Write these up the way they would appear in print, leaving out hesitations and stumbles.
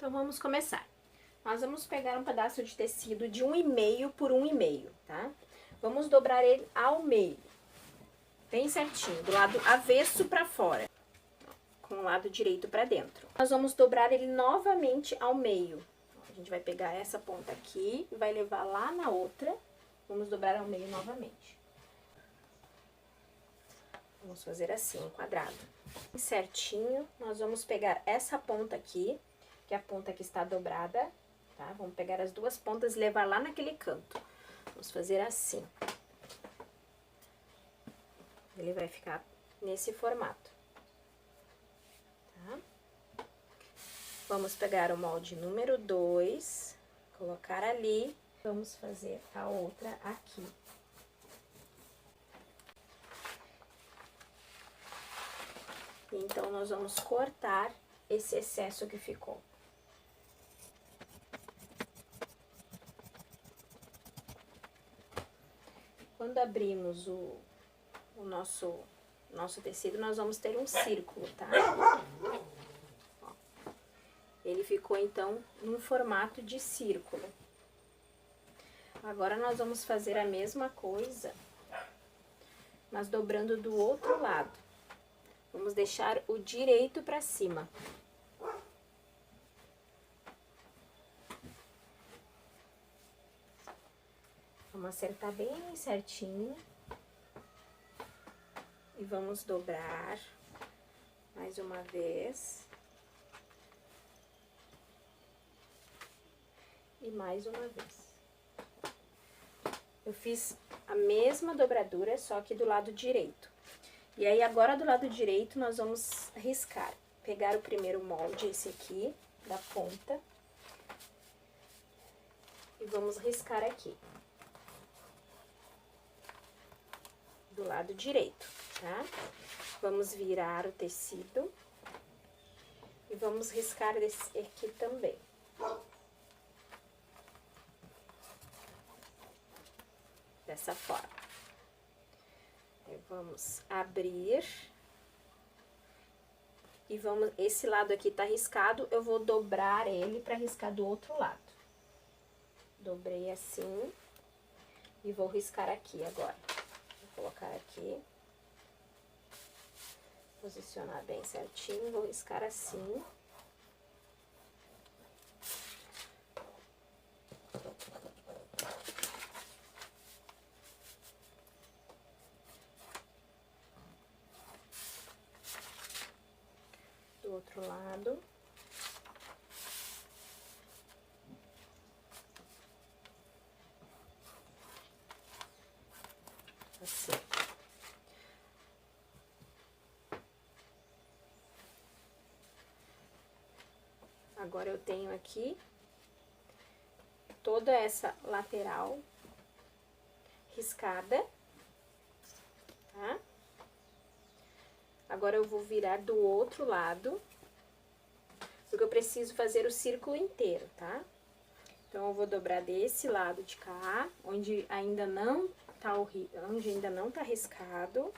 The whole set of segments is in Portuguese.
Então, vamos começar. Nós vamos pegar um pedaço de tecido de 1,5 por 1,5, tá? Vamos dobrar ele ao meio, bem certinho, do lado avesso para fora, com o lado direito para dentro. Nós vamos dobrar ele novamente ao meio. A gente vai pegar essa ponta aqui e vai levar lá na outra. Vamos dobrar ao meio novamente. Vamos fazer assim, um quadrado. Certinho, nós vamos pegar essa ponta aqui, que é a ponta que está dobrada, tá? Vamos pegar as duas pontas e levar lá naquele canto. Vamos fazer assim. Ele vai ficar nesse formato, tá? Vamos pegar o molde número 2, colocar ali. Vamos fazer a outra aqui. Então, nós vamos cortar esse excesso que ficou. Quando abrimos o nosso tecido, nós vamos ter um círculo, tá? Ó. Ele ficou, então, num formato de círculo. Agora, nós vamos fazer a mesma coisa, mas dobrando do outro lado. Vamos deixar o direito para cima. Vamos acertar bem certinho. E vamos dobrar mais uma vez. E mais uma vez. Eu fiz a mesma dobradura, só que do lado direito. E aí, agora do lado direito, nós vamos riscar. Pegar o primeiro molde, esse aqui, da ponta. E vamos riscar aqui. Do lado direito, tá? Vamos virar o tecido. E vamos riscar esse aqui também. Dessa forma. Vamos abrir. E vamos, esse lado aqui tá riscado, eu vou dobrar ele para riscar do outro lado. Dobrei assim. E vou riscar aqui agora. Vou colocar aqui. Posicionar bem certinho, vou riscar assim. Outro lado. Assim. Agora eu tenho aqui toda essa lateral riscada, tá? Agora, eu vou virar do outro lado, porque eu preciso fazer o círculo inteiro, tá? Então, eu vou dobrar desse lado de cá, onde ainda não tá riscado,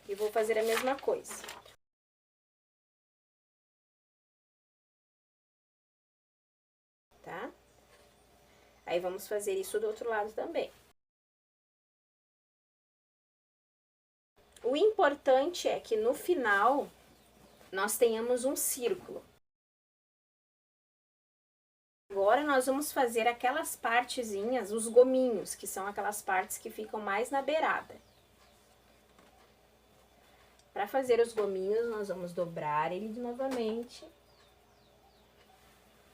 e vou fazer a mesma coisa. Tá? Aí, vamos fazer isso do outro lado também. O importante é que no final nós tenhamos um círculo. Agora nós vamos fazer aquelas partezinhas, os gominhos, que são aquelas partes que ficam mais na beirada. Para fazer os gominhos, nós vamos dobrar ele novamente.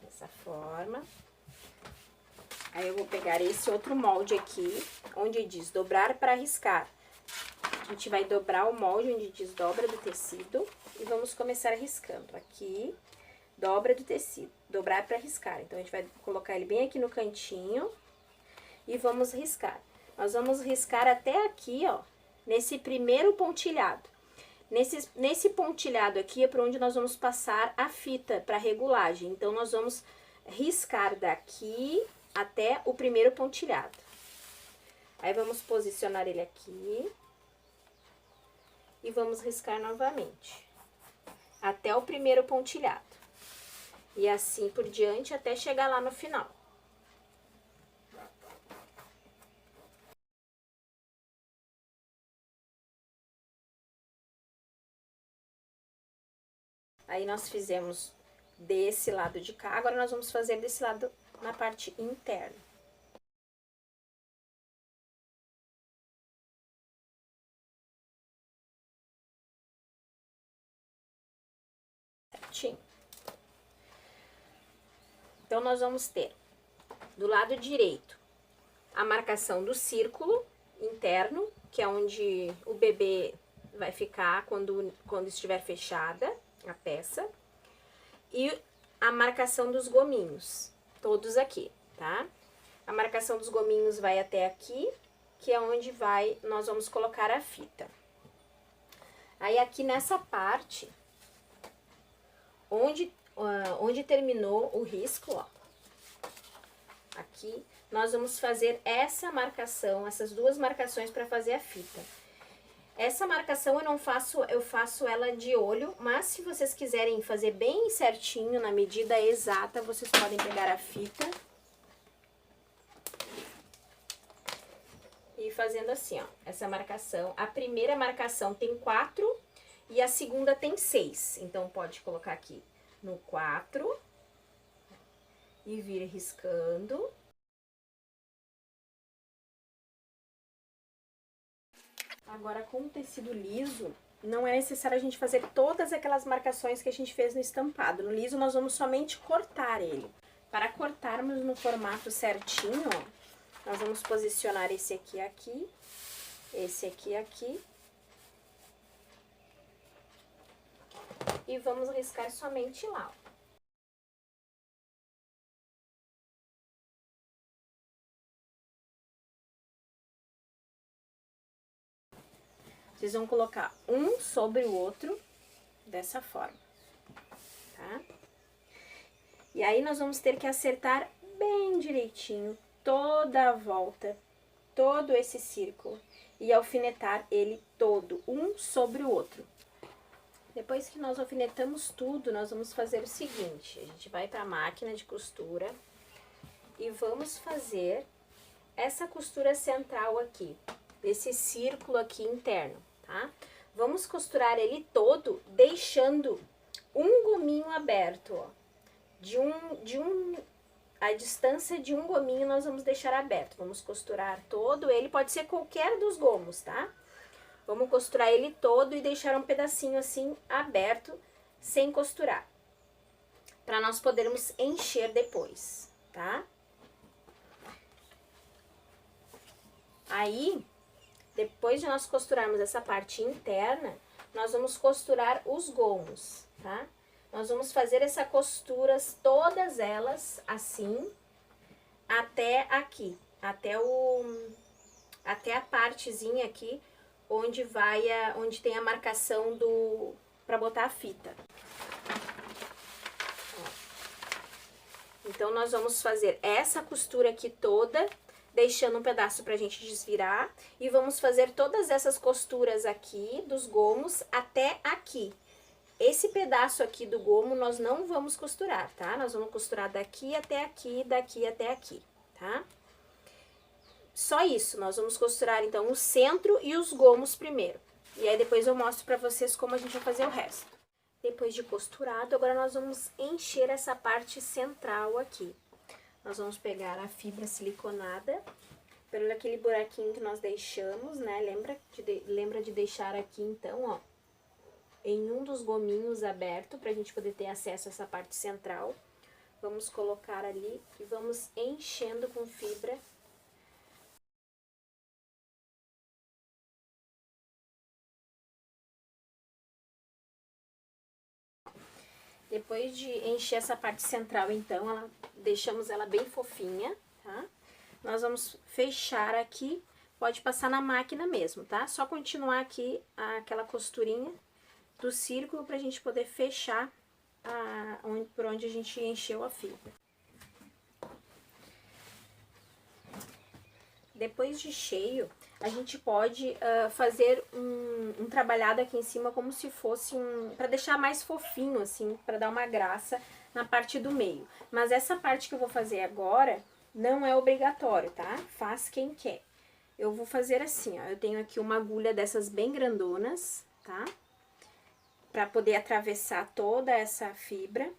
Dessa forma. Aí eu vou pegar esse outro molde aqui, onde diz dobrar para riscar. A gente vai dobrar o molde onde diz dobra do tecido e vamos começar riscando. Aqui, dobra do tecido, dobrar para riscar. Então, a gente vai colocar ele bem aqui no cantinho e vamos riscar. Nós vamos riscar até aqui, ó, nesse primeiro pontilhado. Nesse pontilhado aqui é para onde nós vamos passar a fita para regulagem. Então, nós vamos riscar daqui até o primeiro pontilhado. Aí, vamos posicionar ele aqui. E vamos riscar novamente, até o primeiro pontilhado. E assim por diante até chegar lá no final. Aí nós fizemos desse lado de cá, agora nós vamos fazer desse lado na parte interna. Certinho. Então, nós vamos ter do lado direito a marcação do círculo interno, que é onde o bebê vai ficar quando estiver fechada a peça. E a marcação dos gominhos, todos aqui, tá? A marcação dos gominhos vai até aqui, que é onde nós vamos colocar a fita. Aí aqui nessa parte, onde terminou o risco, ó, aqui, nós vamos fazer essa marcação, essas duas marcações para fazer a fita. Essa marcação eu faço ela de olho, mas se vocês quiserem fazer bem certinho, na medida exata, vocês podem pegar a fita e ir fazendo assim, ó, essa marcação. A primeira marcação tem 4 e a segunda tem 6, então pode colocar aqui no 4 e vir riscando. Agora, com o tecido liso, não é necessário a gente fazer todas aquelas marcações que a gente fez no estampado. No liso, nós vamos somente cortar ele. Para cortarmos no formato certinho, ó, nós vamos posicionar esse aqui aqui, esse aqui aqui. E vamos riscar somente lá, ó. Vocês vão colocar um sobre o outro, dessa forma, tá? E aí, nós vamos ter que acertar bem direitinho toda a volta, todo esse círculo, e alfinetar ele todo, um sobre o outro. Depois que nós alfinetamos tudo, nós vamos fazer o seguinte, a gente vai para a máquina de costura e vamos fazer essa costura central aqui, desse círculo aqui interno. Tá? Vamos costurar ele todo, deixando um gominho aberto, ó. A distância de um gominho nós vamos deixar aberto. Vamos costurar todo ele, pode ser qualquer dos gomos, tá? Vamos costurar ele todo e deixar um pedacinho assim aberto, sem costurar. Para nós podermos encher depois, tá? Aí, depois de nós costurarmos essa parte interna, nós vamos costurar os gomos, tá? Nós vamos fazer essas costuras, todas elas, assim, até aqui, até a partezinha aqui, onde tem a marcação para botar a fita. Ó. Então, nós vamos fazer essa costura aqui toda, deixando um pedaço pra gente desvirar, e vamos fazer todas essas costuras aqui dos gomos até aqui. Esse pedaço aqui do gomo nós não vamos costurar, tá? Nós vamos costurar daqui até aqui, daqui até aqui, tá? Só isso, nós vamos costurar então o centro e os gomos primeiro. E aí depois eu mostro pra vocês como a gente vai fazer o resto. Depois de costurado, agora nós vamos encher essa parte central aqui. Nós vamos pegar a fibra siliconada, pelo aquele buraquinho que nós deixamos, né? Lembra de deixar aqui, então, ó, em um dos gominhos aberto, pra gente poder ter acesso a essa parte central. Vamos colocar ali e vamos enchendo com fibra. Depois de encher essa parte central, então, deixamos ela bem fofinha, tá? Nós vamos fechar aqui, pode passar na máquina mesmo, tá? Só continuar aqui aquela costurinha do círculo pra gente poder fechar por onde a gente encheu a fibra. Depois de cheio, a gente pode fazer um trabalhado aqui em cima como se fosse para deixar mais fofinho, assim, para dar uma graça na parte do meio. Mas essa parte que eu vou fazer agora não é obrigatório, tá? Faz quem quer. Eu vou fazer assim, ó. Eu tenho aqui uma agulha dessas bem grandonas, tá? Pra poder atravessar toda essa fibra.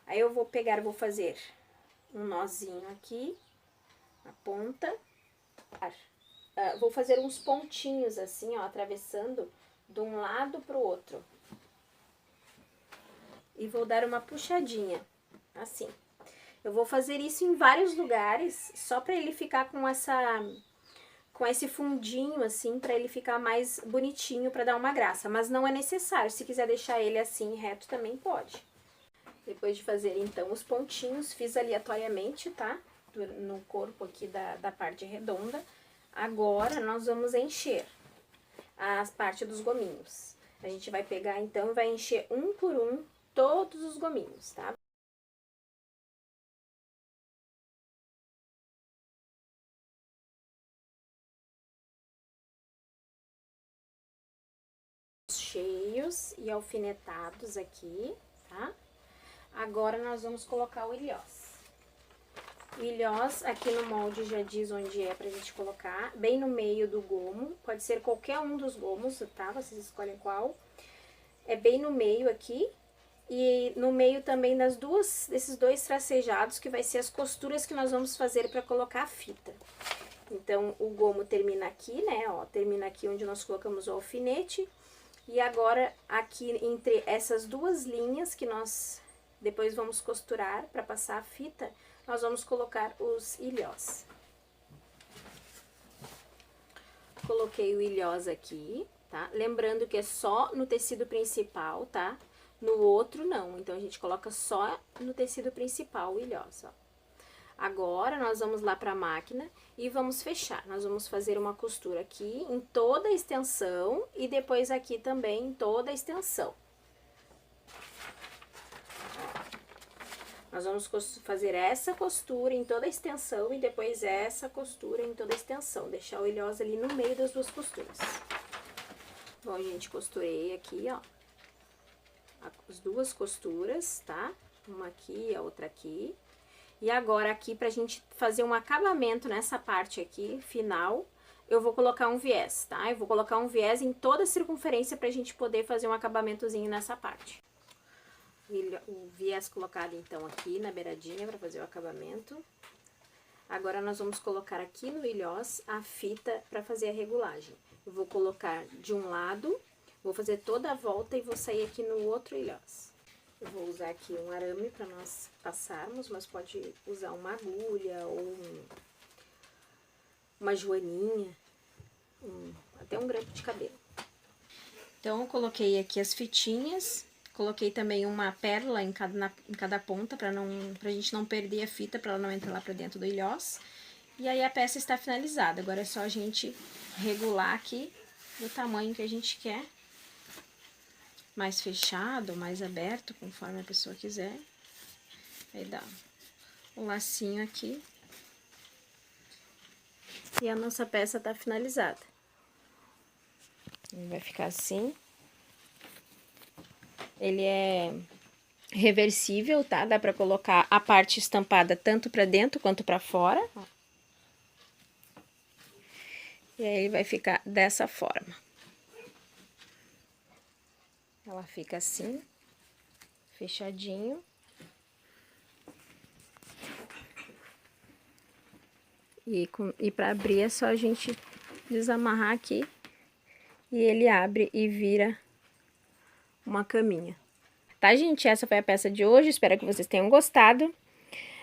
Aí eu vou pegar, vou fazer um nozinho aqui, na ponta. Vou fazer uns pontinhos assim, ó, atravessando de um lado pro outro. E vou dar uma puxadinha, assim. Eu vou fazer isso em vários lugares, só pra ele ficar com esse fundinho, assim, pra ele ficar mais bonitinho, pra dar uma graça. Mas não é necessário, se quiser deixar ele assim, reto, também pode. Depois de fazer, então, os pontinhos, fiz aleatoriamente, tá? No corpo aqui da parte redonda. Agora, nós vamos encher as partes dos gominhos. A gente vai pegar, então, e vai encher um por um todos os gominhos, tá? Cheios e alfinetados aqui, tá? Agora, nós vamos colocar o ilhós. O ilhós, aqui no molde já diz onde é pra gente colocar, bem no meio do gomo, pode ser qualquer um dos gomos, tá? Vocês escolhem qual. É bem no meio aqui, e no meio também desses dois tracejados, que vai ser as costuras que nós vamos fazer pra colocar a fita. Então, o gomo termina aqui, né, ó, termina aqui onde nós colocamos o alfinete, e agora aqui entre essas duas linhas que nós depois vamos costurar pra passar a fita, nós vamos colocar os ilhós. Coloquei o ilhós aqui, tá? Lembrando que é só no tecido principal, tá? No outro não, então a gente coloca só no tecido principal o ilhós, ó. Agora, nós vamos lá pra máquina e vamos fechar. Nós vamos fazer uma costura aqui em toda a extensão e depois aqui também em toda a extensão. Nós vamos fazer essa costura em toda a extensão e depois essa costura em toda a extensão. Deixar o ilhós ali no meio das duas costuras. Bom, gente, costurei aqui, ó, as duas costuras, tá? Uma aqui e a outra aqui. E agora aqui, pra gente fazer um acabamento nessa parte aqui, final, eu vou colocar um viés, tá? Eu vou colocar um viés em toda a circunferência pra gente poder fazer um acabamentozinho nessa parte. O viés colocado, então, aqui na beiradinha pra fazer o acabamento. Agora, nós vamos colocar aqui no ilhós a fita pra fazer a regulagem. Eu vou colocar de um lado, vou fazer toda a volta e vou sair aqui no outro ilhós. Eu vou usar aqui um arame pra nós passarmos, mas pode usar uma agulha ou uma joaninha, até um grampo de cabelo. Então, eu coloquei aqui as fitinhas. Coloquei também uma pérola em cada ponta, pra gente não perder a fita, pra ela não entrar lá pra dentro do ilhós. E aí a peça está finalizada. Agora é só a gente regular aqui do tamanho que a gente quer. Mais fechado, mais aberto, conforme a pessoa quiser. Aí dá um lacinho aqui. E a nossa peça tá finalizada. Ele vai ficar assim. Ele é reversível, tá? Dá pra colocar a parte estampada tanto pra dentro quanto pra fora. E aí ele vai ficar dessa forma. Ela fica assim, fechadinho. E pra abrir é só a gente desamarrar aqui. E ele abre e vira uma caminha. Tá, gente? Essa foi a peça de hoje. Espero que vocês tenham gostado.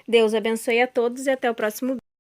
Deus abençoe a todos e até o próximo vídeo.